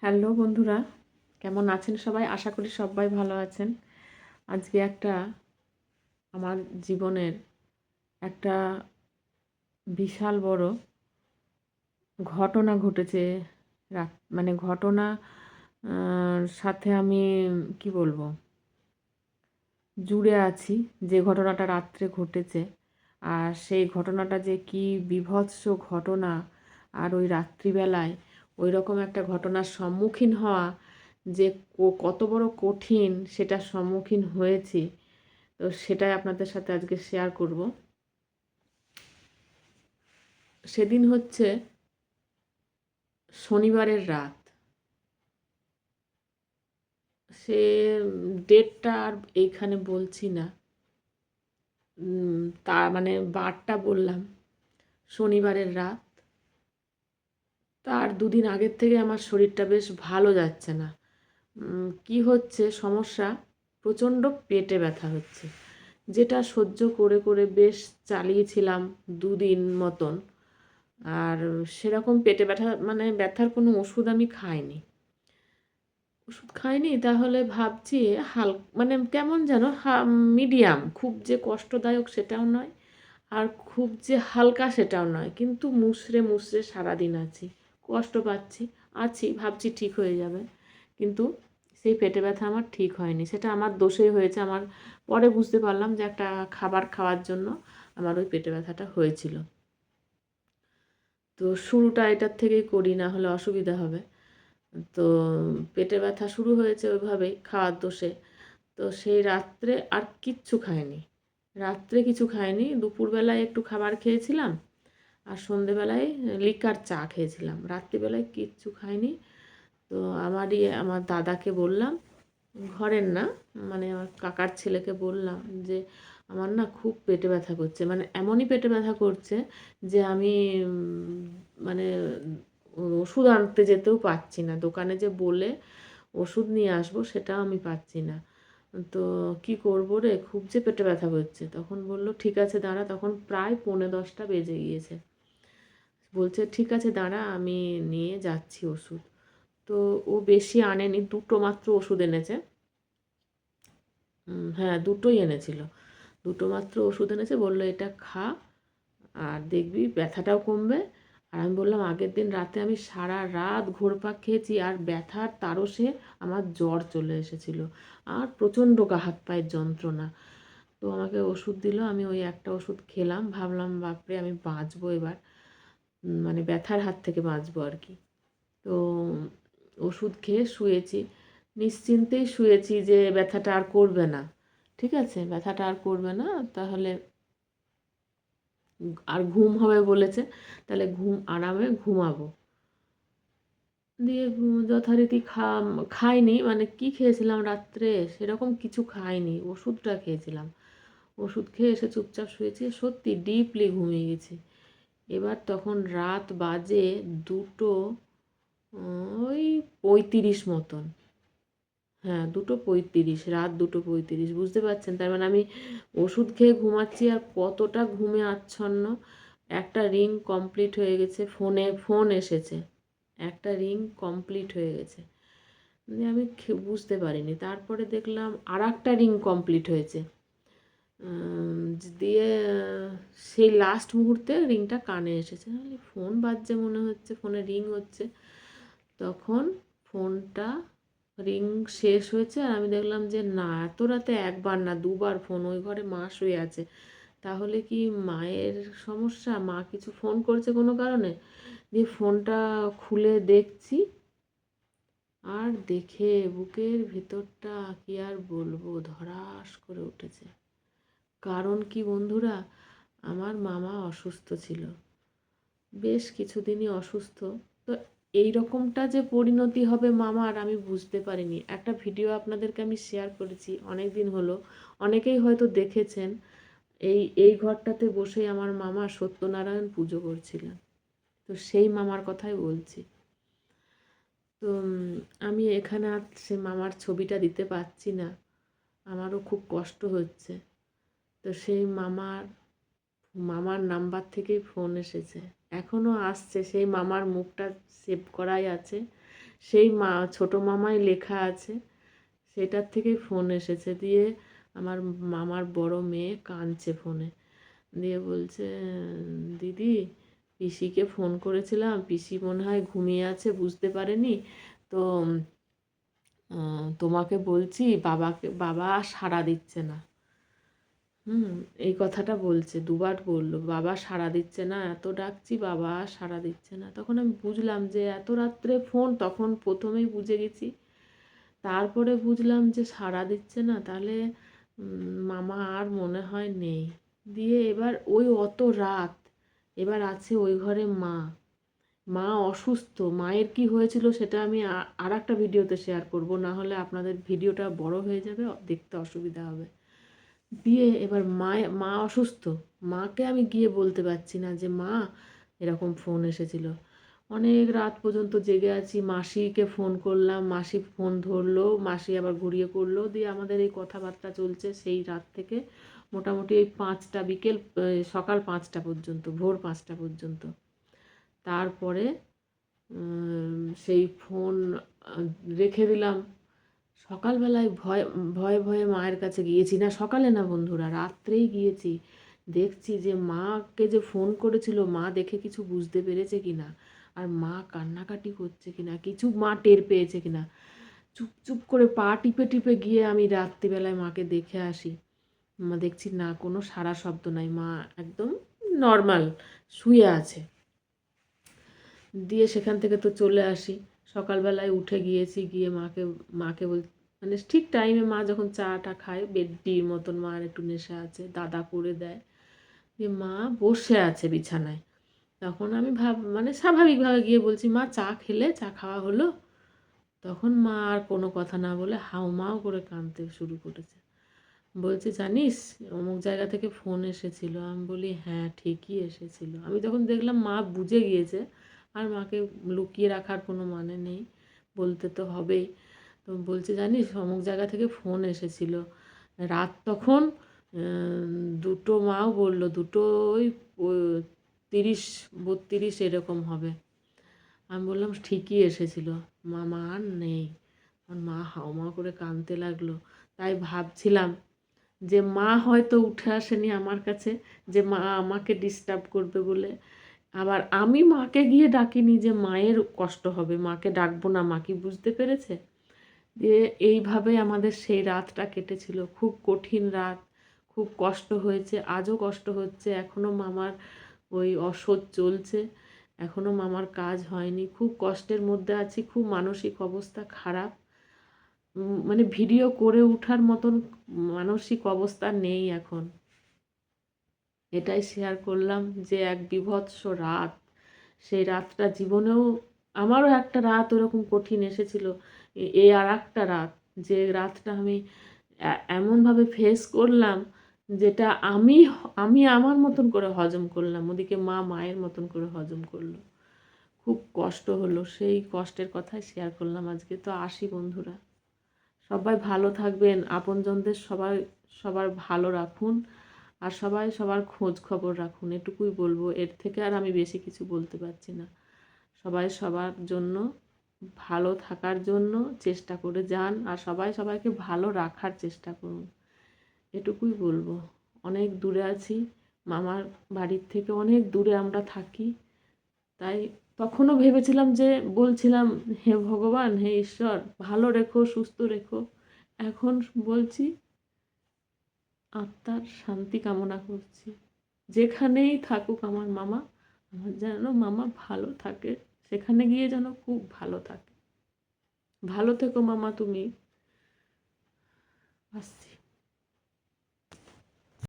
Hello বন্ধুরা, কেমন আছেন সবাই? আশা করি সবাই ভালো আছেন। আজকে আমার জীবনের একটা বিশাল বড় ঘটনা ঘটেছে। মানে ঘটনা সাথে আমি কি বলবো, জুড়ে আছি। যে ঘটনাটা রাত্রে ঘটেছে, আর সেই ঘটনাটা যে কি বীভৎস ঘটনা, আর ওই রাত্রিবেলায় ওই রকম একটা ঘটনার সম্মুখীন হওয়া যে কত বড় কঠিন, সেটার সম্মুখীন হয়েছি। তো সেটাই আপনাদের সাথে আজকে শেয়ার করব। সেদিন হচ্ছে শনিবারের রাত। সে ডেটটা আর এইখানে বলছি না, তা মানে বারটা বললাম। শনিবারের রাত। তার দুদিন আগের থেকে আমার শরীরটা বেশ ভালো যাচ্ছে না। কি হচ্ছে সমস্যা, প্রচণ্ড পেটে ব্যথা হচ্ছে, যেটা সহ্য করে করে বেশ চালিয়েছিলাম দুদিন মতন। আর সেরকম পেটে ব্যথা মানে ব্যথার কোনো ওষুধ আমি খাইনি। তাহলে ভাবছি মানে কেমন যেন মিডিয়াম, খুব যে কষ্টদায়ক সেটাও নয়, আর খুব যে হালকা সেটাও নয়, কিন্তু মুষড়ে মুষড়ে সারাদিন আছি, কষ্ট পাচ্ছি, ভাবছি ঠিক হয়ে যাবে, কিন্তু সেই পেটে ব্যথা আমার ঠিক হয়নি। সেটা আমার দোষেই হয়েছে। আমার পরে বুঝতে পারলাম যে একটা খাবার খাওয়ার জন্য আমার ওই পেটে ব্যথাটা হয়েছিল। তো শুরুটা এটার থেকেই করি, না হলে অসুবিধা হবে। তো পেটে ব্যথা শুরু হয়েছে ওইভাবেই, খাওয়ার দোষে। তো সেই রাত্রে আর কিচ্ছু খাইনি। রাত্রে কিছু খাইনি, দুপুরবেলায় একটু খাবার খেয়েছিলাম, আর সন্ধেবেলায় লিকার চা খেয়েছিলাম। রাত্রিবেলায় কিচ্ছু খাইনি। তো আমার দাদাকে বললাম, ঘরের না, মানে আমার কাকার ছেলেকে বললাম যে আমার না খুব পেটে ব্যথা করছে, মানে এমনই পেটে ব্যথা করছে যে আমি মানে ওষুধ আনতে যেতেও পারছি না, দোকানে যে বলে ওষুধ নিয়ে আসবো সেটাও আমি পাচ্ছি না। তো কি করবো রে, খুব যে পেটে ব্যথা করছে। তখন বলল ঠিক আছে দাঁড়া, তখন প্রায় 9:45 বেজে গিয়েছে। বলছে ঠিক আছে দাঁড়া, আমি নিয়ে যাচ্ছি ওষুধ। তো ও বেশি আনেনি, দুটো মাত্র ওষুধ এনেছে। হ্যাঁ, দুটোই এনেছিল। দুটো মাত্র ওষুধ এনেছে, বললো এটা খা আর দেখবি ব্যথাটাও কমবে। আর আমি বললাম আগের দিন রাতে আমি সারা রাত ঘোরপাক খেয়েছি, আর ব্যথার তারসে আমার জ্বর চলে এসেছিলো, আর প্রচণ্ড গা হাত পায়ের যন্ত্রণা। তো আমাকে ওষুধ দিল, আমি ওই একটা ওষুধ খেলাম, ভাবলাম বাপরে আমি বাঁচবো এবার, মানে ব্যথার হাত থেকে বাঁচবো আর কি। তো ওষুধ খেয়ে শুয়েছি, নিশ্চিন্তেই শুয়েছি যে ব্যথাটা আর করবে না। ঠিক আছে, ব্যথাটা আর করবে না, তাহলে আর ঘুম হবে বলেছে, তাহলে আরামে ঘুমাবো। দিয়ে যথারীতি খাইনি, মানে কি খেয়েছিলাম রাত্রে, সেরকম কিছু খাইনি, ওষুধটা খেয়েছিলাম। ওষুধ খেয়ে এসে চুপচাপ শুয়েছি, সত্যি ডিপলি ঘুমিয়ে গেছি। এবার তখন রাত বাজে 2টো, ওই 35 মতন। হ্যাঁ, 2:35, রাত 2:35, বুঝতে পারছেন? তার মানে আমি ওষুধ খেয়ে ঘুমাচ্ছি আর কতটা ঘুমে আচ্ছন্ন। একটা রিং কমপ্লিট হয়ে গেছে, ফোন এসেছে, একটা রিং কমপ্লিট হয়ে গেছে। আমি বুঝতে পারিনি। তারপরে দেখলাম আর একটা রিং কমপ্লিট হয়েছে। দিয়ে সেই লাস্ট মুহূর্তে রিংটা কানে এসেছে, ফোন বাজছে মনে হচ্ছে, ফোনে রিং হচ্ছে। তখন ফোনটা রিং শেষ হয়েছে, আর আমি দেখলাম যে না, এত রাতে একবার না দুবার ফোন, ওই ঘরে মা শুয়ে আছে। তাহলে কি মায়ের সমস্যা, মা কিছু ফোন করেছে কোনো কারণে? দিয়ে ফোনটা খুলে দেখছি, আর দেখে বুকের ভেতরটা কি আর বলবো, ধড়াস করে উঠেছে। কারণ কি বন্ধুরা, আমার মামা অসুস্থ ছিল, বেশ কিছুদিনই অসুস্থ। তো এই রকমটা যে পরিণতি হবে মামার, আমি বুঝতে পারিনি। একটা ভিডিও আপনাদেরকে আমি শেয়ার করেছি, অনেক দিন হলো, অনেকেই হয়তো দেখেছেন। এই ঘরটাতে বসেই আমার মামা সত্যনারায়ণ পুজো করছিলেন। তো সেই মামার কথাই বলছি। তো আমি এখানে আর সে মামার ছবিটা দিতে পারছি না, আমারও খুব কষ্ট হচ্ছে। তো সেই মামার নাম্বার থেকেই ফোন এসেছে, এখনও আসছে, সেই মামার মুখটা সেভ করাই আছে, সেই ছোট মামাই লেখা আছে, সেটার থেকেই ফোন এসেছে। দিয়ে আমার মামার বড় মেয়ে কাঁদছে ফোনে, দিয়ে বলছে, দিদি পিসিকে ফোন করেছিলাম, পিসি মনে হয় ঘুমিয়ে আছে, বুঝতে পারেনি, তো তোমাকে বলছি, বাবা সাড়া দিচ্ছে না। এই কথাটা বলছে, দুবার বললো, বাবা সাড়া দিচ্ছে না, এত ডাকছি বাবা সাড়া দিচ্ছে না। তখন আমি বুঝলাম যে এত রাত্রে ফোন, তখন প্রথমেই বুঝে গেছি। তারপরে বুঝলাম যে সাড়া দিচ্ছে না, তাহলে মামা আর মনে হয় নেই। দিয়ে এবার ওই অত রাত, এবার আছে ওই ঘরে মা অসুস্থ। মায়ের কি হয়েছিল সেটা আমি আর একটা ভিডিওতে শেয়ার করব, না হলে আপনাদের ভিডিওটা বড় হয়ে যাবে, দেখতে অসুবিধা হবে। দিয়ে এবার মা অসুস্থ, মাকে আমি গিয়ে বলতে পারছি না যে মা এরকম ফোন এসেছিল। অনেক রাত পর্যন্ত জেগে আছি, মাসিকে ফোন করলাম, মাসি ফোন ধরলো, মাসি আবার ঘুরিয়ে করলো, দিয়ে আমাদের এই কথাবার্তা চলছে সেই রাত থেকে মোটামুটি ওই সকাল 5টা পর্যন্ত, ভোর 5টা পর্যন্ত। তারপরে সেই ফোন রেখে দিলাম। সকালবেলায় ভয়ে ভয়ে মায়ের কাছে গিয়েছি, না সকালে না বন্ধুরা, রাত্রেই গিয়েছি। দেখছি যে মাকে যে ফোন করেছিল, মা দেখে কিছু বুঝতে পেরেছে কিনা, আর মা কান্নাকাটি করছে কিনা, কিছু মা টের পেয়েছে কিনা। চুপ করে পা টিপে টিপে গিয়ে আমি রাত্রিবেলায় মাকে দেখে আসি। দেখছি না, কোনো সারা শব্দ নাই, মা একদম নর্মাল শুয়ে আছে। দিয়ে সেখান থেকে তো চলে আসি, সকালবেলায় উঠে গিয়েছি, গিয়ে মাকে মানে ঠিক টাইমে মা যখন চাটা খায়, বেডটির মতন মার একটু নেশা আছে, দাদা করে দেয়, দিয়ে মা বসে আছে বিছানায়। তখন আমি মানে স্বাভাবিকভাবে গিয়ে বলছি, মা চা খেলে, চা খাওয়া হলো? তখন মা আর কোনো কথা না বলে হাউমাউ করে কাঁদতে শুরু করেছে। বলছে, জানিস অমুক জায়গা থেকে ফোন এসেছিল। আমি বলি, হ্যাঁ ঠিকই এসেছিল। আমি তখন দেখলাম মা বুঝে গিয়েছে, আর মাকে লুকিয়ে রাখার কোনো মানে নেই, বলতে তো হবেই। তো বলছে, জানিস অমুক জায়গা থেকে ফোন এসেছিল। রাত তখন 2টো, মাও বললো 2টো, ওই 30-32 এরকম হবে। আমি বললাম, ঠিকই এসেছিল, মা আর নেই। আর মা হাউমাউ করে কাঁদতে লাগলো। তাই ভাবছিলাম যে মা হয়তো উঠে আসেনি আমার কাছে, যে মা আমাকে ডিস্টার্ব করবে বলে। আবার আমি মাকে গিয়ে ডাকিনি যে মায়ের কষ্ট হবে, মাকে ডাকবো না, মা কি বুঝতে পেরেছে? দিয়ে এইভাবে আমাদের সেই রাতটা কেটেছিল। খুব কঠিন রাত, খুব কষ্ট হয়েছে, আজও কষ্ট হচ্ছে। এখনও মামার ওই ওষুধ চলছে, এখনও মামার কাজ হয়নি, খুব কষ্টের মধ্যে আছি, খুব মানসিক অবস্থা খারাপ। মানে ভিডিও করে ওঠার মতন মানসিক অবস্থা নেই এখন। এটাই শেয়ার করলাম যে এক বীভৎস রাত, সেই রাতটা জীবনেও আমারও একটা রাত ওরকম কঠিন এসেছিল। এই আর একটা রাত, যে রাতটা আমি এমনভাবে ফেস করলাম, যেটা আমি আমার মতন করে হজম করলাম, ওদিকে মায়ের মতন করে হজম করলো। খুব কষ্ট হলো, সেই কষ্টের কথাই শেয়ার করলাম আজকে। তো আসি বন্ধুরা, সবাই ভালো থাকবেন, আপনজনদের সবার ভালো রাখুন, আর সবাই সবার খোঁজ খবর রাখুন, এটুকুই বলবো। এর থেকে আর আমি বেশি কিছু বলতে পারছি না। সবাই সবার জন্য ভালো থাকার জন্য চেষ্টা করে যান, আর সবাই সবাইকে ভালো রাখার চেষ্টা করুন, এটুকুই বলবো। অনেক দূরে আছি, মামার বাড়ির থেকে অনেক দূরে আমরা থাকি। তাই তখনও ভেবেছিলাম যে, বলছিলাম, হে ভগবান, হে ঈশ্বর, ভালো রেখো, সুস্থ রেখো। এখন বলছি, আত্মার শান্তি কামনা করছি। যেখানেই থাকুক আমার মামা যেন মামা ভালো থাকে, সেখানে গিয়ে যেন খুব ভালো থাকে। ভালো থেকো মামা তুমি। আসছি।